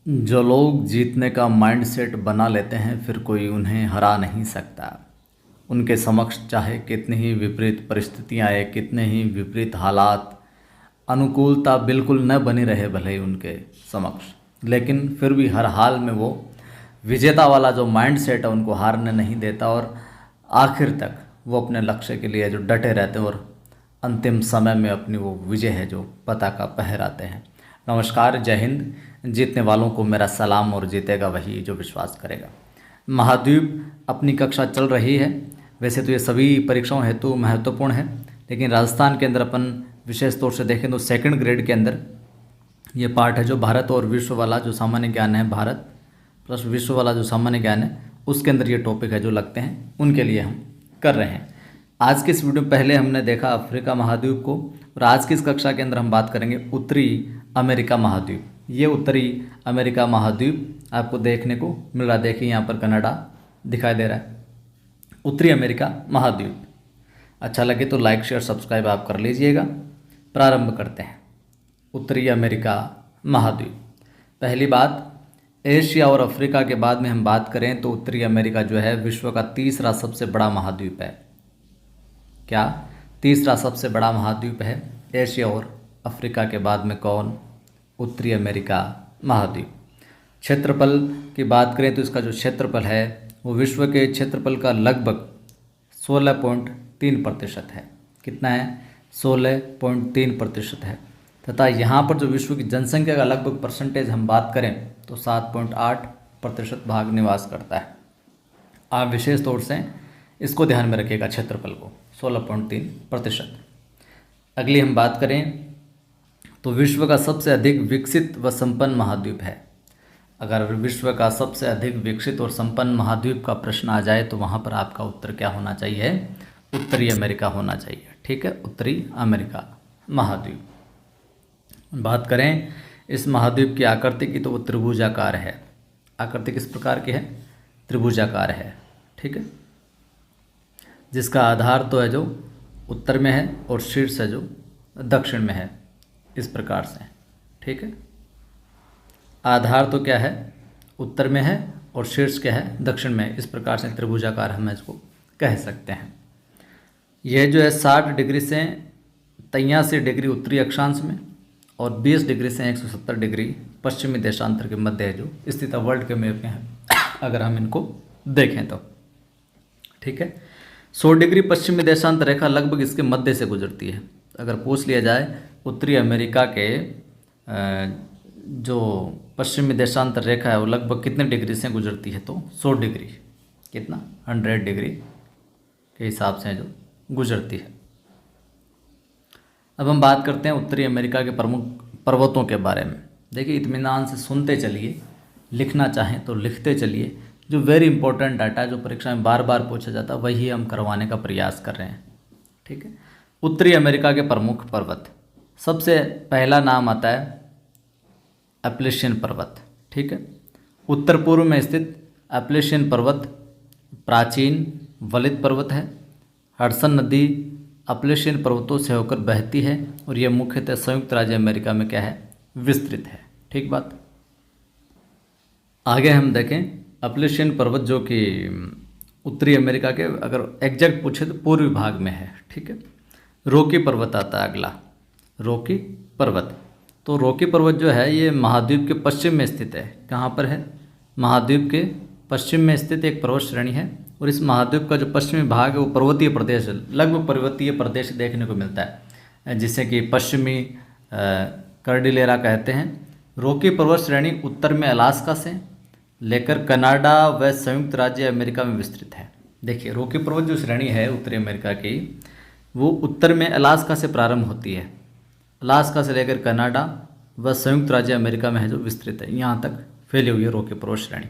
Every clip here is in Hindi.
जो लोग जीतने का माइंडसेट बना लेते हैं फिर कोई उन्हें हरा नहीं सकता। उनके समक्ष चाहे कितनी ही विपरीत परिस्थितियां आए, कितने ही विपरीत हालात, अनुकूलता बिल्कुल न बनी रहे भले ही उनके समक्ष, लेकिन फिर भी हर हाल में वो विजेता वाला जो माइंडसेट है उनको हारने नहीं देता और आखिर तक वो अपने लक्ष्य के लिए जो डटे रहते हैं और अंतिम समय में अपनी वो विजय है जो पताका फहराते हैं। नमस्कार, जय हिंद। जीतने वालों को मेरा सलाम और जीतेगा वही जो विश्वास करेगा। महाद्वीप अपनी कक्षा चल रही है। वैसे तो ये सभी परीक्षाओं हेतु महत्वपूर्ण है, लेकिन राजस्थान के अंदर अपन विशेष तौर से देखें तो सेकंड ग्रेड के अंदर ये पार्ट है जो भारत और विश्व वाला जो सामान्य ज्ञान है, भारत प्लस विश्व वाला जो सामान्य ज्ञान है, उसके अंदर ये टॉपिक है जो लगते हैं, उनके लिए हम कर रहे हैं। आज के इस वीडियो में पहले हमने देखा अफ्रीका महाद्वीप को, और आज की इस कक्षा के अंदर हम बात करेंगे उत्तरी अमेरिका महाद्वीप। ये उत्तरी अमेरिका महाद्वीप आपको देखने को मिल रहा है। देखिए यहाँ पर कनाडा दिखाई दे रहा है, उत्तरी अमेरिका महाद्वीप। अच्छा लगे तो लाइक शेयर सब्सक्राइब आप कर लीजिएगा। प्रारंभ करते हैं। उत्तरी अमेरिका महाद्वीप। पहली बात, एशिया और अफ्रीका के बाद में हम बात करें तो उत्तरी अमेरिका जो है विश्व का तीसरा सबसे बड़ा महाद्वीप है। क्या? तीसरा सबसे बड़ा महाद्वीप है। एशिया और अफ्रीका के बाद में कौन? उत्तरी अमेरिका महाद्वीप। क्षेत्रफल की बात करें तो इसका जो क्षेत्रफल है वो विश्व के क्षेत्रफल का लगभग 16.3% है। कितना है? 16.3% है। तथा यहाँ पर जो विश्व की जनसंख्या का लगभग परसेंटेज हम बात करें तो 7.8% भाग निवास करता है। आप विशेष तौर से इसको ध्यान में रखिएगा, क्षेत्रफल को 16.3%। अगली हम बात करें तो विश्व का सबसे अधिक विकसित व संपन्न महाद्वीप है। अगर विश्व का सबसे अधिक विकसित और संपन्न महाद्वीप का प्रश्न आ जाए तो वहाँ पर आपका उत्तर क्या होना चाहिए? उत्तरी अमेरिका होना चाहिए। ठीक है, उत्तरी अमेरिका महाद्वीप। बात करें इस महाद्वीप की आकृति की तो वो त्रिभुजाकार है। आकृति किस प्रकार की है? त्रिभुजाकार है। ठीक है, जिसका आधार तो है जो उत्तर में है और शीर्ष है जो दक्षिण में है, इस प्रकार से। ठीक है, आधार तो क्या है? उत्तर में है और शीर्ष क्या है? दक्षिण में। इस प्रकार से त्रिभुजाकार हम इसको कह सकते हैं। यह जो है 60 डिग्री से 83 डिग्री उत्तरी अक्षांश में और 20 डिग्री से 170 डिग्री पश्चिमी देशांतर के मध्य है जो स्थित वर्ल्ड के मैप में है, अगर हम इनको देखें तो। ठीक है, 100 डिग्री पश्चिमी देशांतर रेखा लगभग इसके मध्य से गुजरती है। अगर पूछ लिया जाए उत्तरी अमेरिका के जो पश्चिमी देशांतर रेखा है वो लगभग कितने डिग्री से गुजरती है तो 100 डिग्री, कितना? 100 डिग्री के हिसाब से जो गुजरती है। अब हम बात करते हैं उत्तरी अमेरिका के प्रमुख पर्वतों के बारे में। देखिए, इत्मीनान से सुनते चलिए, लिखना चाहें तो लिखते चलिए। जो वेरी इंपॉर्टेंट डाटा है जो परीक्षा में बार बार पूछा जाता है वही हम करवाने का प्रयास कर रहे हैं। ठीक है, उत्तरी अमेरिका के प्रमुख पर्वत। सबसे पहला नाम आता है एप्लेशियन पर्वत। ठीक है, उत्तर पूर्व में स्थित एप्लेशियन पर्वत प्राचीन वलित पर्वत है। हडसन नदी एप्लेशियन पर्वतों से होकर बहती है और यह मुख्यतः संयुक्त राज्य अमेरिका में क्या है? विस्तृत है। ठीक बात। आगे हम देखें एप्लेशियन पर्वत जो कि उत्तरी अमेरिका के अगर एग्जैक्ट पूछे तो पूर्वी भाग में है। ठीक है, रॉकी पर्वत आता है अगला, रॉकी पर्वत। तो रॉकी पर्वत जो है ये महाद्वीप के पश्चिम में स्थित है। कहाँ पर है? महाद्वीप के पश्चिम में स्थित एक पर्वत श्रेणी है और इस महाद्वीप का जो पश्चिमी भाग है वो पर्वतीय प्रदेश है, लगभग पर्वतीय प्रदेश देखने को मिलता है, जिसे कि पश्चिमी कर्डिलेरा कहते हैं। रॉकी पर्वत श्रेणी उत्तर में अलास्का से लेकर कनाडा व संयुक्त राज्य अमेरिका में विस्तृत है। देखिए, रॉकी पर्वत जो श्रेणी है उत्तरी अमेरिका की वो उत्तर में अलास्का से प्रारंभ होती है, अलास्का से लेकर कनाडा व संयुक्त राज्य अमेरिका में है जो विस्तृत है, यहाँ तक फैली हुई है रॉकी पर्वत श्रेणी।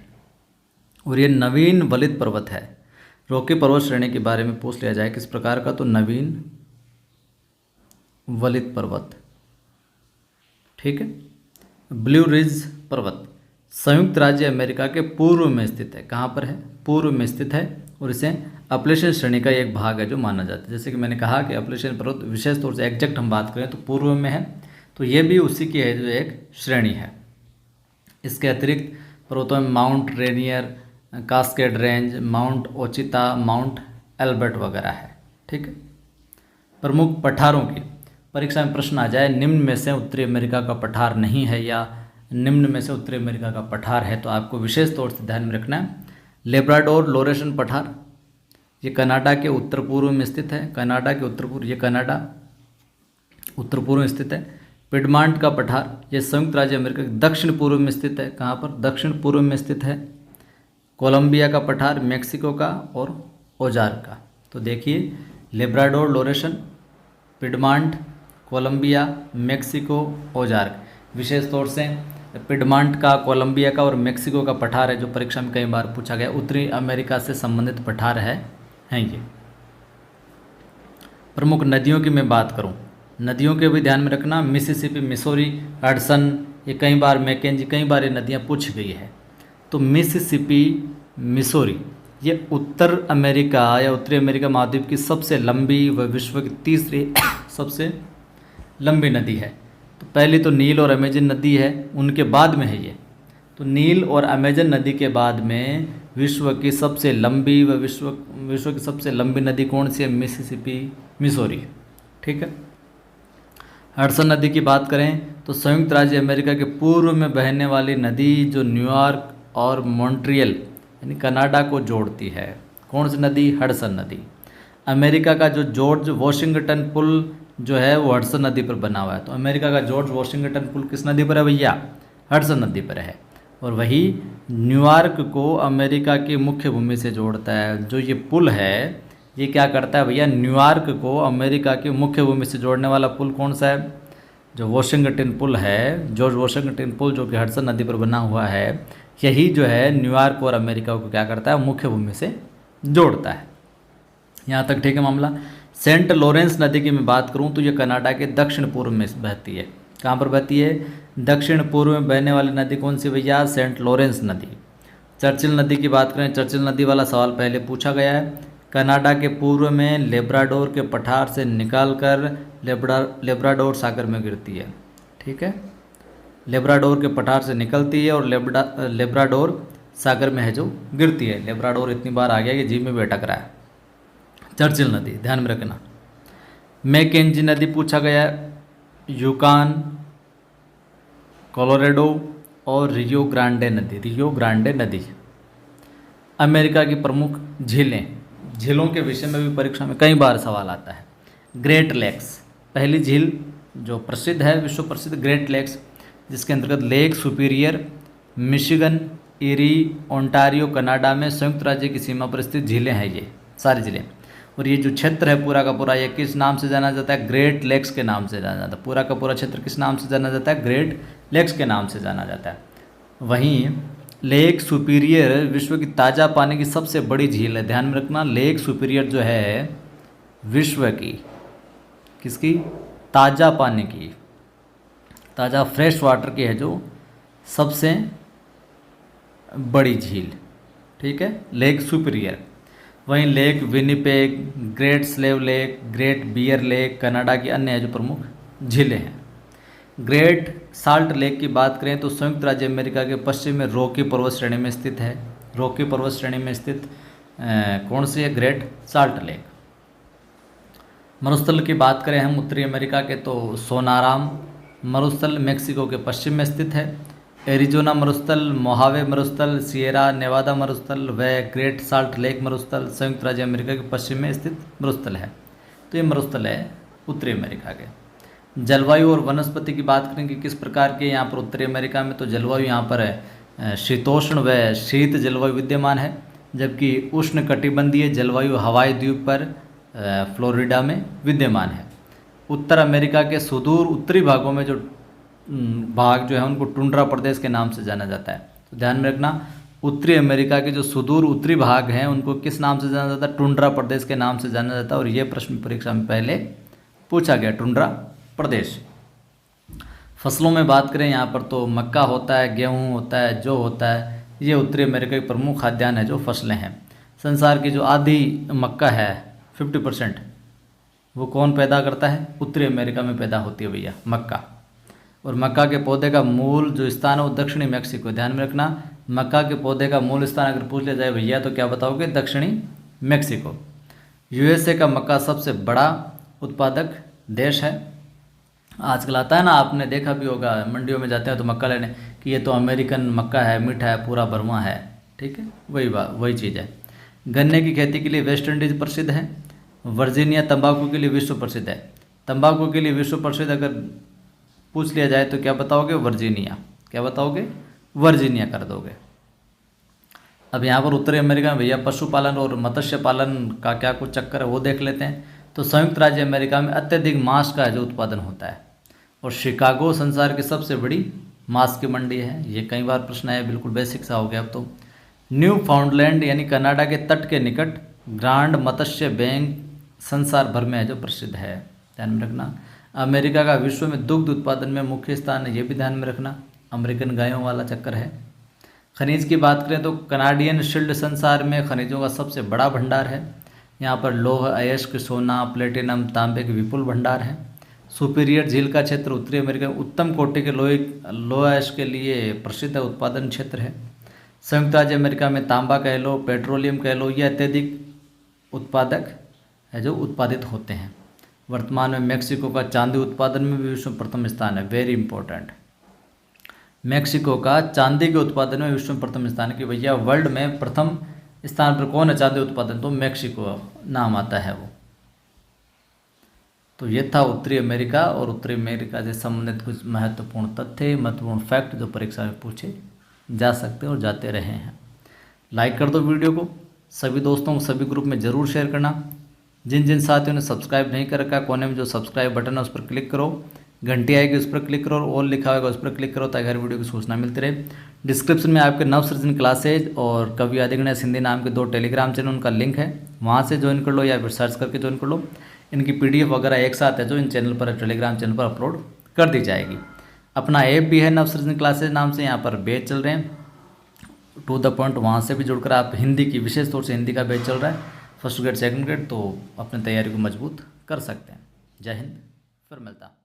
और ये नवीन वलित पर्वत है। रॉकी पर्वत श्रेणी के बारे में पूछ लिया जाए किस प्रकार का तो नवीन वलित पर्वत। ठीक है, ब्लू रिज पर्वत संयुक्त राज्य अमेरिका के पूर्व में स्थित है। कहाँ पर है? पूर्व में स्थित है और इसे एप्लेशियन श्रेणी का एक भाग है जो माना जाता है। जैसे कि मैंने कहा कि एप्लेशियन पर्वत विशेष तौर से एग्जैक्ट हम बात करें तो पूर्व में है, तो ये भी उसी की है जो एक श्रेणी है। इसके अतिरिक्त पर्वतों में Mount Rainier, Cascade range, Mount Ouachita, Mount Elbert वगैरह है। ठीक है। प्रमुख पठारों की परीक्षा में प्रश्न आ जाए, निम्न में से उत्तरी अमेरिका का पठार नहीं है या निम्न में से उत्तरी अमेरिका का पठार है, तो आपको विशेष तौर से ध्यान में रखना है लेब्राडोर लोरेशन पठार, ये कनाडा के उत्तर पूर्व में स्थित है। कनाडा के उत्तर पूर्व, ये कनाडा उत्तर पूर्व में स्थित है। पिडमांट का पठार, ये संयुक्त राज्य अमेरिका के दक्षिण पूर्व में स्थित है। कहाँ पर? दक्षिण पूर्व में स्थित है। कोलंबिया का पठार मेक्सिको का और ओजार्क का। तो देखिए लेब्राडोर लोरेशन, पिडमांट, कोलंबिया, मेक्सिको, ओजार्क। विशेष तौर से पिडमांट का, कोलंबिया का और मेक्सिको का पठार है जो परीक्षा में कई बार पूछा गया। उत्तरी अमेरिका से संबंधित पठार हैं ये। प्रमुख नदियों की मैं बात करूं, नदियों के भी ध्यान में रखना, मिसिसिपी, मिसौरी, हडसन, ये कई बार मैकेंजी, कई बार ये नदियाँ पूछ गई है। तो मिसिसिपी, मिसौरी, ये उत्तर अमेरिका या उत्तरी अमेरिका महाद्वीप की सबसे लंबी व विश्व की तीसरी सबसे लंबी नदी है। तो पहली तो नील और अमेजन नदी है, उनके बाद में है ये। तो नील और अमेजन नदी के बाद में विश्व की सबसे लंबी व विश्व की सबसे लंबी नदी कौन सी है? Mississippi, Missouri. ठीक है। हडसन नदी की बात करें तो संयुक्त राज्य अमेरिका के पूर्व में बहने वाली नदी जो न्यूयॉर्क और मॉन्ट्रियल यानी कनाडा को जोड़ती है। कौन सी नदी? हडसन नदी। अमेरिका का जो जॉर्ज वॉशिंगटन पुल जो है वो हडसन नदी पर बना हुआ है। तो अमेरिका का जॉर्ज वॉशिंगटन पुल किस नदी पर है भैया? हडसन नदी पर है। और वही न्यूयॉर्क को अमेरिका की मुख्य भूमि से जोड़ता है। जो ये पुल है ये क्या करता है भैया? न्यूयॉर्क को अमेरिका की मुख्य भूमि से जोड़ने वाला पुल कौन सा है? जो वॉशिंगटन पुल है, जॉर्ज वॉशिंगटन पुल जो कि हडसन नदी पर बना हुआ है, यही जो है न्यूयॉर्क और अमेरिका को क्या करता है? मुख्य भूमि से जोड़ता है। यहाँ तक ठीक है मामला। सेंट लॉरेंस नदी की मैं बात करूँ तो ये कनाडा के दक्षिण पूर्व में बहती है। कहाँ पर बहती है? दक्षिण पूर्व में बहने वाली नदी कौन सी भैया? सेंट लॉरेंस नदी। चर्चिल नदी की बात करें, चर्चिल नदी वाला सवाल पहले पूछा गया है। कनाडा के पूर्व में लेब्राडोर के पठार से निकालकर लेब्राडोर सागर में गिरती है। ठीक है। लेब्राडोर के पठार से निकलती है और लेब्राडोर सागर में है जो गिरती है। लेब्राडोर इतनी बार आ गया कि जी में भी अटक रहा है। चर्चिल नदी ध्यान में रखना। मैकेंजी नदी पूछा गया, यूकान, कोलोराडो और रियो ग्रांडे नदी। रियो ग्रांडे नदी। अमेरिका की प्रमुख झीलें, झीलों के विषय में भी परीक्षा में कई बार सवाल आता है। ग्रेट लेक्स, पहली झील जो प्रसिद्ध है, विश्व प्रसिद्ध ग्रेट लेक्स, जिसके अंतर्गत lake superior, Michigan, eri, Ontario, Canada में संयुक्त राज्य की सीमा पर स्थित झीलें हैं ये सारी झीलें। और ये जो क्षेत्र है पूरा का पूरा, ये किस नाम से जाना जाता है? ग्रेट लेक्स के नाम से जाना जाता है। पूरा का पूरा क्षेत्र किस नाम से जाना जाता है? ग्रेट लेक्स के नाम से जाना जाता है। वहीं लेक सुपीरियर विश्व की ताज़ा पानी की सबसे बड़ी झील है। ध्यान में रखना, लेक सुपीरियर जो है विश्व की, किसकी? ताज़ा पानी की, ताज़ा फ्रेश वाटर की है जो सबसे बड़ी झील। ठीक है, लेक सुपीरियर। वहीं Lake Winnipeg, Great Slave Lake, Great Bear Lake Canada की अन्य जो प्रमुख झीलें हैं। ग्रेट साल्ट लेक की बात करें तो संयुक्त राज्य अमेरिका के पश्चिम में रॉकी पर्वत श्रेणी में स्थित है। रॉकी पर्वत श्रेणी में स्थित कौन सी है? Great salt lake. मरुस्थल की बात करें हम उत्तरी अमेरिका के तो सोनाराम मरुस्थल मेक्सिको के पश्चिम में स्थित है। एरिजोना मरुस्थल, मोहावे मरुस्थल, सिएरा नेवादा मरुस्थल व ग्रेट साल्ट लेक मरुस्थल संयुक्त राज्य अमेरिका के पश्चिम में स्थित मरुस्थल है। तो ये मरुस्थल है उत्तरी अमेरिका के। जलवायु और वनस्पति की बात करें कि किस प्रकार के यहाँ पर उत्तरी अमेरिका में, तो जलवायु यहाँ पर शीतोष्ण व शीत जलवायु विद्यमान है, जबकि उष्ण कटिबंधीय जलवायु हवाई द्वीप पर फ्लोरिडा में विद्यमान है। उत्तर अमेरिका के सुदूर उत्तरी भागों में जो भाग जो है उनको टुंड्रा प्रदेश के नाम से जाना जाता है। तो ध्यान में रखना, उत्तरी अमेरिका के जो सुदूर उत्तरी भाग हैं उनको किस नाम से जाना जाता है? टुंड्रा प्रदेश के नाम से जाना जाता है। और ये प्रश्न परीक्षा में पहले पूछा गया, टुंड्रा प्रदेश। फसलों में बात करें यहाँ पर तो मक्का होता है, गेहूँ होता है, जौ होता है। ये उत्तरी अमेरिका की प्रमुख खाद्यान्न है जो फसलें हैं। संसार की जो आधी मक्का है 50%, वो कौन पैदा करता है? उत्तरी अमेरिका में पैदा होती है भैया मक्का। और मक्का के पौधे का मूल जो स्थान है वो दक्षिणी मेक्सिको। ध्यान में रखना, मक्का के पौधे का मूल स्थान अगर पूछ लिया जाए भैया तो क्या बताओगे? दक्षिणी मेक्सिको। यूएसए का मक्का सबसे बड़ा उत्पादक देश है। आजकल आता है ना, आपने देखा भी होगा, मंडियों में जाते हैं तो मक्का लेने कि ये तो अमेरिकन मक्का है, मीठा है, पूरा भरवा है। ठीक है, वही चीज़ है। गन्ने की खेती के लिए वेस्ट इंडीज़ प्रसिद्ध है। वर्जीनिया तंबाकू के लिए विश्व प्रसिद्ध है। तंबाकू के लिए विश्व प्रसिद्ध अगर पूछ लिया जाए तो क्या बताओगे? वर्जीनिया। क्या बताओगे? वर्जीनिया कर दोगे। अब यहाँ पर उत्तरी अमेरिका में भैया पशुपालन और मत्स्य पालन का क्या कुछ चक्कर है वो देख लेते हैं। तो संयुक्त राज्य अमेरिका में अत्यधिक मांस का जो उत्पादन होता है, और शिकागो संसार की सबसे बड़ी मांस की मंडी है। ये कई बार प्रश्न है, बिल्कुल बेसिक सा हो गया अब तो। न्यू फाउंडलैंड यानी कनाडा के तट के निकट ग्रांड मत्स्य बैंक संसार भर में है जो प्रसिद्ध है। ध्यान में रखना। अमेरिका का विश्व में दुग्ध उत्पादन में मुख्य स्थान है, ये भी ध्यान में रखना। अमेरिकन गायों वाला चक्कर है। खनिज की बात करें तो कनाडियन शील्ड संसार में खनिजों का सबसे बड़ा भंडार है। यहाँ पर लौह अयस्क, सोना, प्लेटिनम, तांबे के विपुल भंडार हैं। सुपीरियर झील का क्षेत्र उत्तरी अमेरिका में उत्तम कोटि के लौह अयस्क के लिए प्रसिद्ध उत्पादन क्षेत्र है। संयुक्त राज्य अमेरिका में तांबा कह लो, पेट्रोलियम कह लो, ये अत्यधिक उत्पादक है जो उत्पादित होते हैं। वर्तमान में मेक्सिको का चांदी उत्पादन में भी विश्व में प्रथम स्थान है। वेरी इंपॉर्टेंट, मेक्सिको का चांदी के उत्पादन में विश्व में प्रथम स्थान है कि भैया वर्ल्ड में प्रथम स्थान पर कौन है चांदी उत्पादन? तो मेक्सिको नाम आता है वो। तो ये था उत्तरी अमेरिका और उत्तरी अमेरिका से संबंधित कुछ महत्वपूर्ण तथ्य, महत्वपूर्ण फैक्ट जो परीक्षा में पूछे जा सकते हैं और जाते रहे हैं। लाइक कर दो वीडियो को, सभी दोस्तों को सभी ग्रुप में ज़रूर शेयर करना। जिन जिन साथियों ने सब्सक्राइब नहीं कर रखा, कोने में जो सब्सक्राइब बटन है उस पर क्लिक करो, घंटी आएगी उस पर क्लिक करो, और ऑल लिखा होगा उस पर क्लिक करो ताकि हर वीडियो की सूचना मिलती रहे। डिस्क्रिप्शन में आपके नवसृजन क्लासेज और कवि आदिगणेश हिंदी नाम के 2 टेलीग्राम चैनल, उनका लिंक है, वहाँ से ज्वाइन कर लो या फिर सर्च करके ज्वाइन कर लो। इनकी PDF वगैरह एक साथ है जो इन चैनल पर, टेलीग्राम चैनल पर अपलोड कर दी जाएगी। अपना ऐप भी है नवसृजन क्लासेज नाम से, यहाँ पर बैच चल रहे हैं टू द पॉइंट, वहाँ से भी जुड़कर आप हिंदी की, विशेष तौर से हिंदी का बैच चल रहा है, फर्स्ट ग्रेड सेकंड ग्रेड, तो अपनी तैयारी को मजबूत कर सकते हैं। जय हिंद, फिर मिलता।